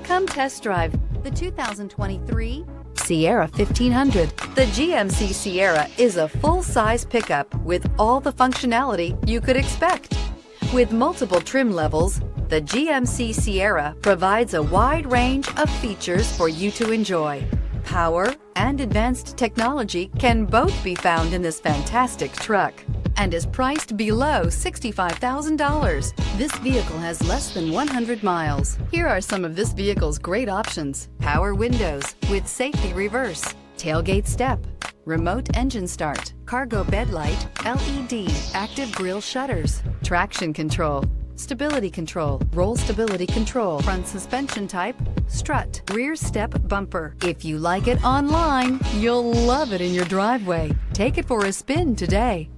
Come test drive the 2023 Sierra 1500. The GMC Sierra is a full-size pickup with all the functionality you could expect. With multiple trim levels, the GMC Sierra provides a wide range of features for you to enjoy. Power and advanced technology can both be found in this fantastic truck and is priced below $65,000. This vehicle has less than 100 miles. Here are some of this vehicle's great options: power windows with safety reverse, tailgate step, remote engine start, cargo bed light, LED, active grille shutters, traction control, stability control, roll stability control, front suspension type, strut, rear step bumper. If you like it online, you'll love it in your driveway. Take it for a spin today.